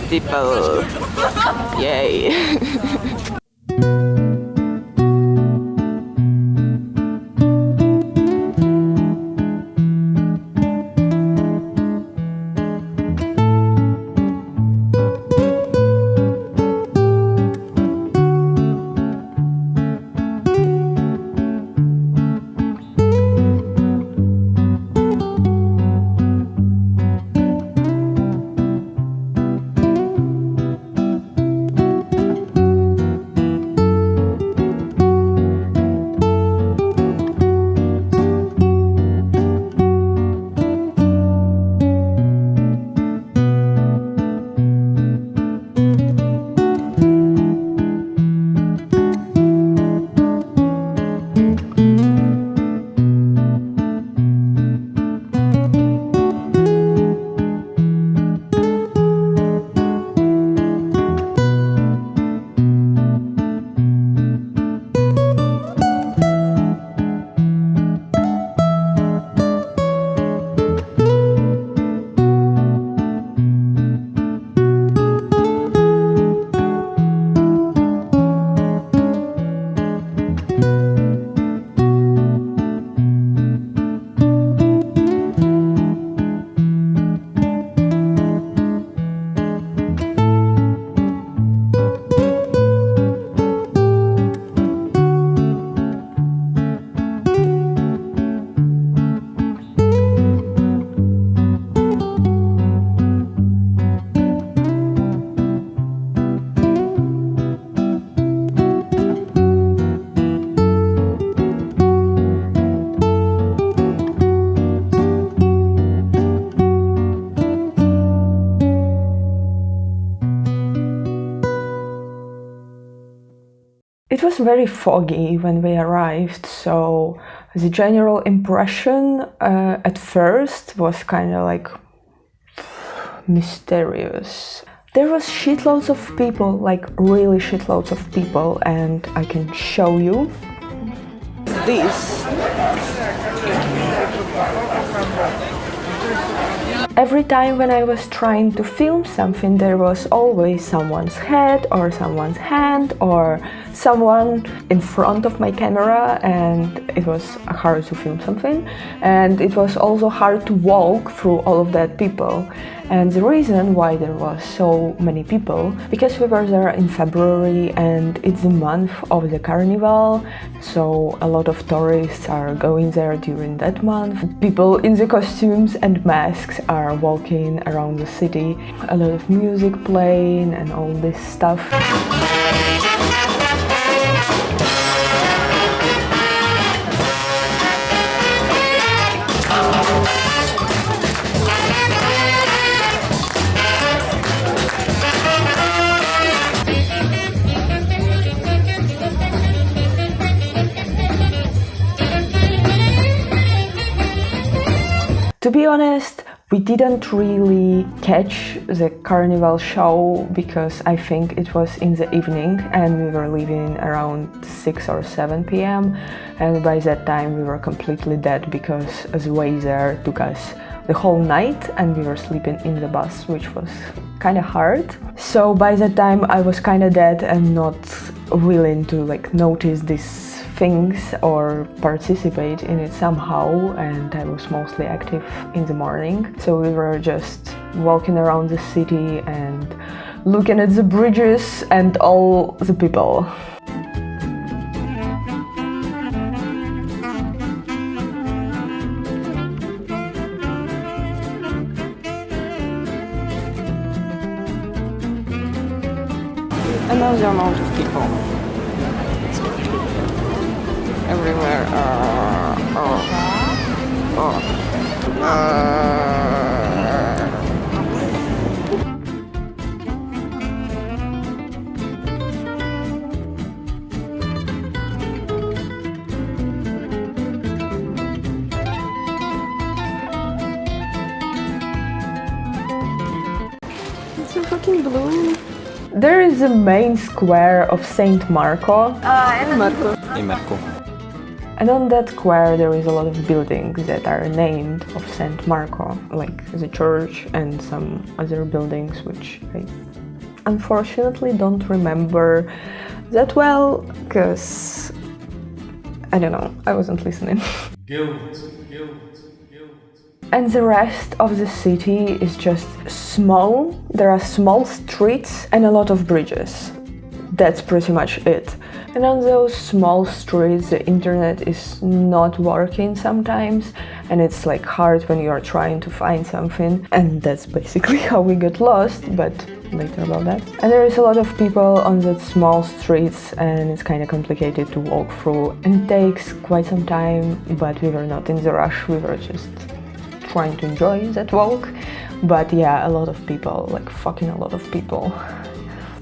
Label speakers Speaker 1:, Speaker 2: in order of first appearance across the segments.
Speaker 1: People, yay. It was very foggy when we arrived, so the general impression at first was kind of like mysterious. There was shitloads of people, like really shitloads of people, and I can show you this. Every time when I was trying to film something, there was always someone's head or someone's hand or someone in front of my camera, and it was hard to film something. And it was also hard to walk through all of that people. And the reason why there was so many people, because we were there in February and it's the month of the carnival, so a lot of tourists are going there during that month. People in the costumes and masks are walking around the city, a lot of music playing and all this stuff. To be honest, we didn't really catch the carnival show because I think it was in the evening and we were leaving around 6 or 7 p.m. and by that time we were completely dead because the way there took us the whole night and we were sleeping in the bus, which was kind of hard. So by that time I was kind of dead and not willing to notice these things or participate in it somehow, and I was mostly active in the morning. So we were just walking around the city and looking at the bridges and all the people. Another amount of people. Everywhere. It's so fucking blue. There is the main square of Saint Marco.
Speaker 2: Marco.
Speaker 3: Hey Marco.
Speaker 1: And on that square there is a lot of buildings that are named of Saint Marco, like the church and some other buildings which I unfortunately don't remember that well, because I don't know, I wasn't listening. Guilt. And the rest of the city is just small. There are small streets and a lot of bridges. That's pretty much it. And on those small streets the internet is not working sometimes, and it's like hard when you are trying to find something, and that's basically how we got lost, but later about that. And there is a lot of people on the small streets, and it's kind of complicated to walk through, and it takes quite some time, but we were not in the rush, we were just trying to enjoy that walk. But yeah, a lot of people, like fucking a lot of people.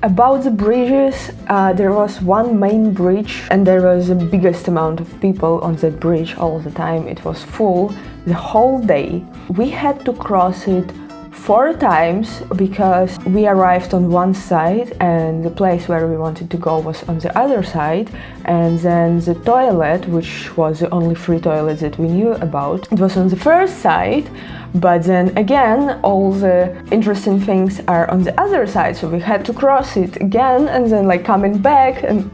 Speaker 1: About the bridges, there was one main bridge and there was the biggest amount of people on that bridge all the time. It was full the whole day. We had to cross it 4 times because we arrived on one side and the place where we wanted to go was on the other side, and then the toilet, which was the only free toilet that we knew about, it was on the first side, but then again all the interesting things are on the other side, so we had to cross it again and then like coming back, and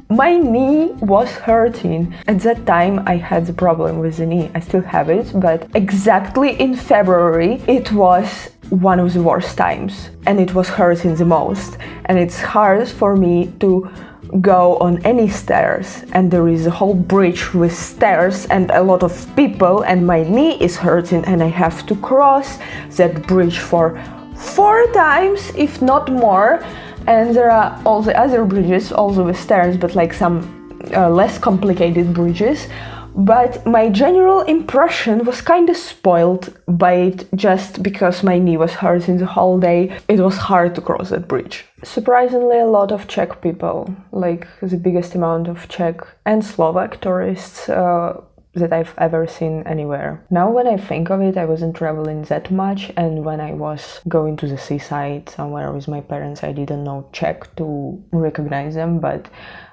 Speaker 1: my knee was hurting. At that time I had the problem with the knee, I still have it, but exactly in February it was one of the worst times and it was hurting the most, and it's hard for me to go on any stairs, and there is a whole bridge with stairs and a lot of people, and my knee is hurting and I have to cross that bridge for 4 times, if not more. And there are all the other bridges also with stairs, but like some less complicated bridges. But my general impression was kind of spoiled by it, just because my knee was hurting the whole day. It was hard to cross that bridge. Surprisingly, a lot of Czech people, like the biggest amount of Czech and Slovak tourists that I've ever seen anywhere. Now when I think of it, I wasn't traveling that much, and when I was going to the seaside somewhere with my parents, I didn't know Czech to recognize them, but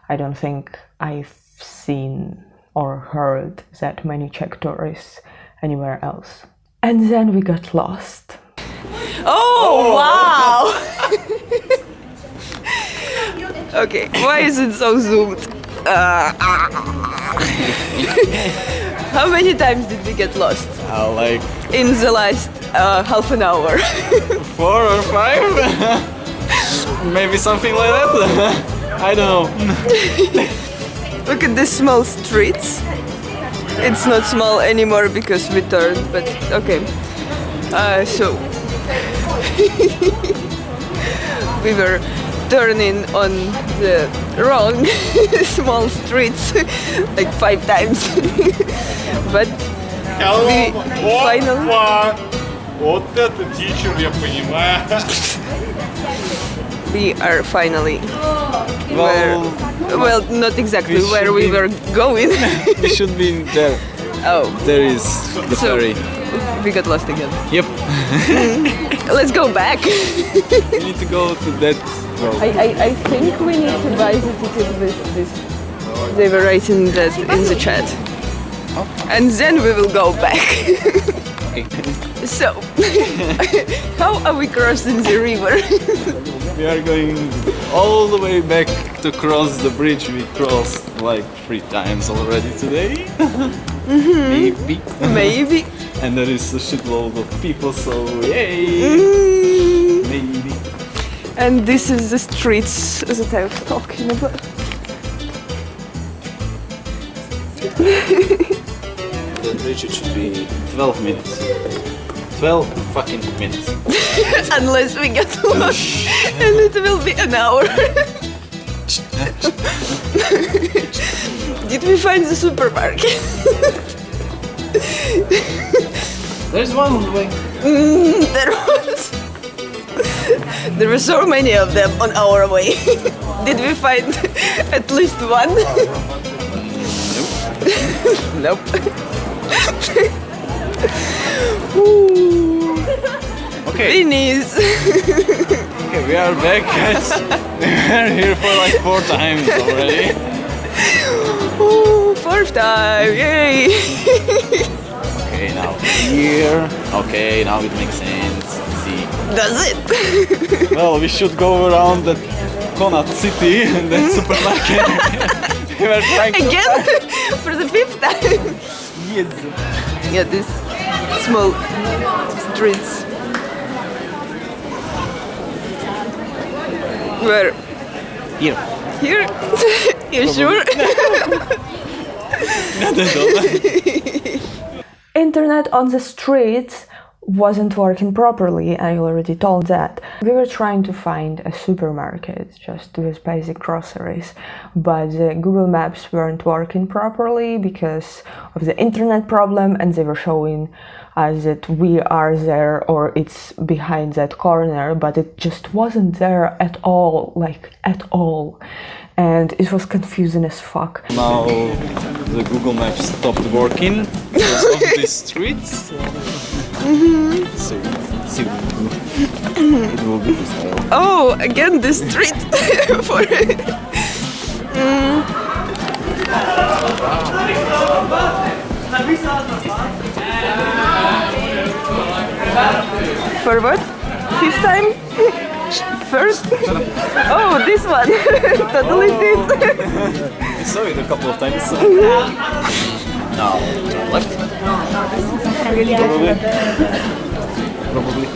Speaker 1: I don't think I've seen or heard that many Czech tourists anywhere else. And then we got lost.
Speaker 2: Oh, wow! Okay, why is it so zoomed? How many times did we get lost?
Speaker 3: Like
Speaker 2: In the last half an hour.
Speaker 3: 4 or 5? Maybe something like that. I don't know.
Speaker 2: Look at these small streets. It's not small anymore because we turned, but okay. So we were turning on the wrong small streets like 5 times. But we finally...
Speaker 4: Вот это teacher, я понимаю.
Speaker 2: We are finally well, not exactly where we were going.
Speaker 3: We should be there.
Speaker 2: Oh,
Speaker 3: There is the ferry.
Speaker 2: we got lost again.
Speaker 3: Yep.
Speaker 2: Let's go back.
Speaker 3: We need to go to that road.
Speaker 2: I think we need to buy the ticket with this. They were writing that in the chat. And then we will go back.
Speaker 3: Okay.
Speaker 2: So, how are we crossing the river?
Speaker 3: We are going all the way back to cross the bridge we crossed like 3 times already today. Maybe.
Speaker 2: Maybe.
Speaker 3: And there is a shitload of people, so yay! Maybe.
Speaker 2: And this is the streets that I was talking about.
Speaker 3: The bridge it should be 12 minutes. 12 fucking minutes.
Speaker 2: Unless we get lost, and it will be an hour. Did we find the supermarket?
Speaker 3: There's one on the way.
Speaker 2: There was. There were so many of them on our way. Did we find at least one? Nope.
Speaker 3: Okay.
Speaker 2: Venice.
Speaker 3: Okay, we are back, guys. We are here for like 4 times already.
Speaker 2: 4th time, yay!
Speaker 3: Okay, now here. Okay, now it makes sense. See.
Speaker 2: Does it?
Speaker 3: Well, we should go around the Connaught City and then supermarket. We were trying to
Speaker 2: Again? For the 5th time?
Speaker 3: Yes.
Speaker 2: Yeah, these small streets. Where?
Speaker 3: Here.
Speaker 2: Here? You sure?
Speaker 3: Not at all.
Speaker 1: Internet on the streets wasn't working properly, I already told that. We were trying to find a supermarket just with basic groceries, but the Google Maps weren't working properly because of the internet problem, and they were showing us that we are there or it's behind that corner, but it just wasn't there at all, like at all. And it was confusing as fuck.
Speaker 3: Now the Google Maps stopped working because of these streets. So it will be this style.
Speaker 2: Oh, again the street for For what? 5th time? First? Oh, this one! Totally fit!
Speaker 3: I saw it a couple of times. Now turn left. Probably.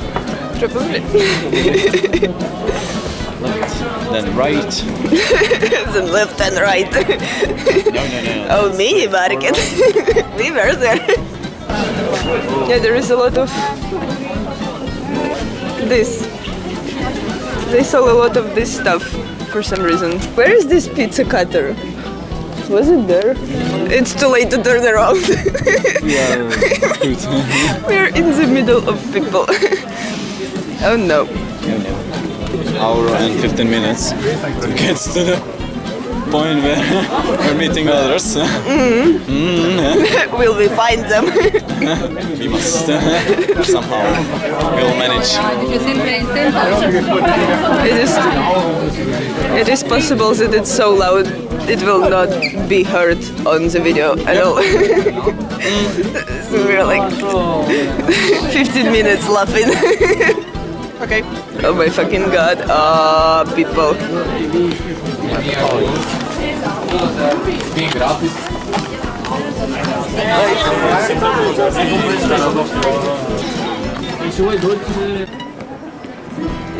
Speaker 2: Probably.
Speaker 3: Left. Then right.
Speaker 2: Then left and right.
Speaker 3: No.
Speaker 2: Oh, mini market. We were there. Yeah, there is a lot of this. They sell a lot of this stuff for some reason. Where is this pizza cutter? Was it there? It's too late to turn around.
Speaker 3: We are good.
Speaker 2: We're in the middle of people. Oh no.
Speaker 3: Hour and 15 minutes to get to the point where we're meeting others.
Speaker 2: Will we find them?
Speaker 3: We must somehow we'll manage.
Speaker 2: It is possible that it's so loud it will not be heard on the video at all. So we're like 15 minutes laughing. Okay. Oh my fucking god. People.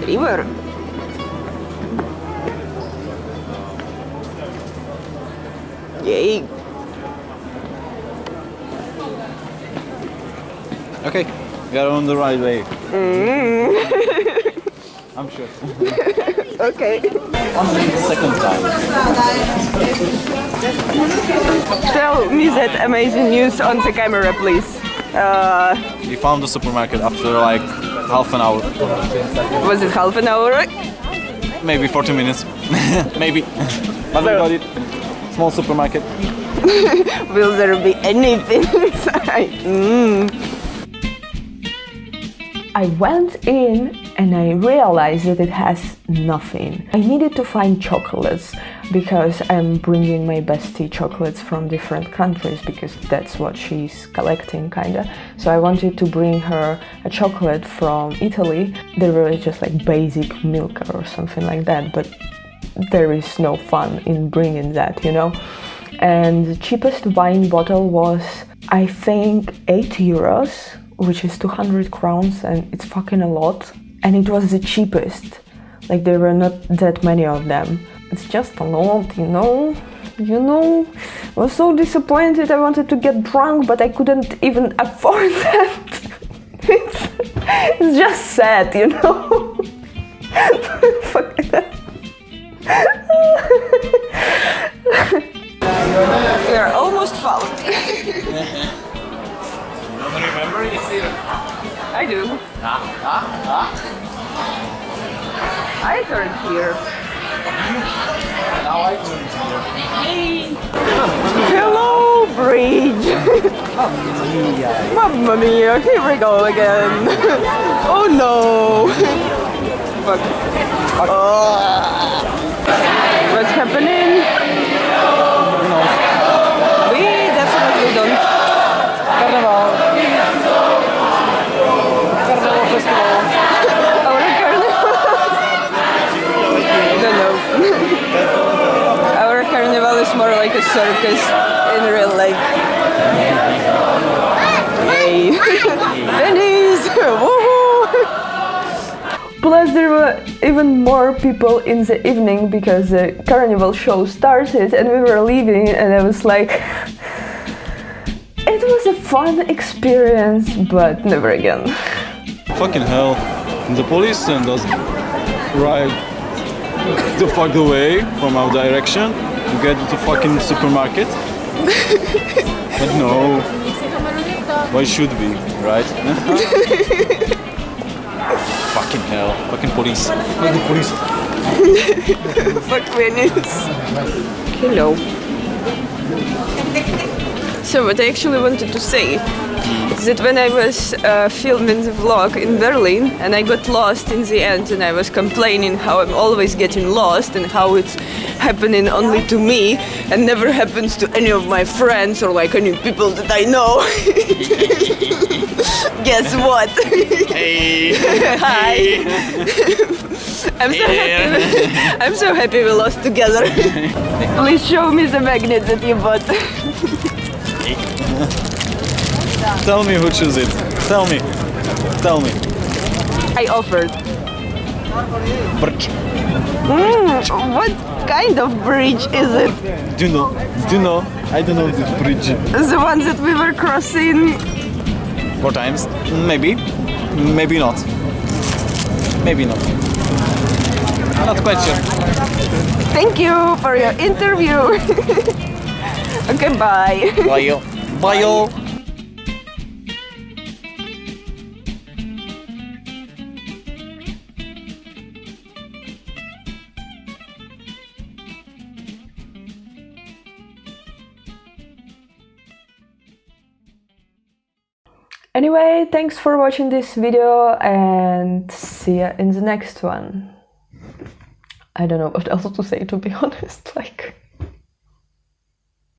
Speaker 2: River. Yay.
Speaker 3: Okay, we are on the right way. I'm sure.
Speaker 2: Okay.
Speaker 3: Second time.
Speaker 2: Tell me that amazing news on the camera, please.
Speaker 3: We found the supermarket after like half an hour.
Speaker 2: Was it half an hour?
Speaker 3: Maybe 40 minutes. Maybe. But we got it. Small supermarket.
Speaker 2: Will there be anything inside?
Speaker 1: I went in and I realized that it has nothing. I needed to find chocolates because I'm bringing my bestie chocolates from different countries because that's what she's collecting kinda. So I wanted to bring her a chocolate from Italy. They were just like basic Milka or something like that, but there is no fun in bringing that, you know? And the cheapest wine bottle was, I think, 8 euros, which is 200 crowns, and it's fucking a lot. And it was the cheapest. Like, there were not that many of them. It's just a lot, you know? I was so disappointed. I wanted to get drunk, but I couldn't even afford that. It's just sad, you know? Fuck that.
Speaker 2: We are almost found.
Speaker 3: Remember you see it?
Speaker 2: I do. I turned here.
Speaker 3: Now I turn here.
Speaker 2: Hello, bridge. Mamma mia, here we go again. Oh no. Fuck. What's happening? We
Speaker 5: Carnaval. Carnaval festival.
Speaker 2: Our carnival. Don't know. Our carnival is more like a circus in real life. Yay! Venice! Woohoo!
Speaker 1: Plus, there were even more people in the evening because the carnival show started and we were leaving, and I was like, it was a fun experience, but never again.
Speaker 3: Fucking hell. The police sent us right the fuck away from our direction to get to the fucking supermarket. But no. Why should we, right? Fucking hell. Fucking police. Fucking police.
Speaker 2: Fuck Venice. Hello. So what I actually wanted to say is that when I was filming the vlog in Berlin and I got lost in the end and I was complaining how I'm always getting lost and how it's happening only to me and never happens to any of my friends or like any people that I know. Guess what?
Speaker 3: Hey!
Speaker 2: Hi! I'm so happy we lost together. Please show me the magnet that you bought.
Speaker 3: Tell me who chose it. Tell me. Tell me.
Speaker 2: I offered.
Speaker 3: Bridge.
Speaker 2: What kind of bridge is it?
Speaker 3: Do you know? Do you know? I don't know this bridge.
Speaker 2: The one that we were crossing?
Speaker 3: 4 times? Maybe. Maybe not. Maybe not. Not quite sure.
Speaker 2: Thank you for your interview. Okay, bye.
Speaker 3: Bye. Bye.
Speaker 1: Anyway, thanks for watching this video and see ya in the next one. I don't know what else to say, to be honest, like...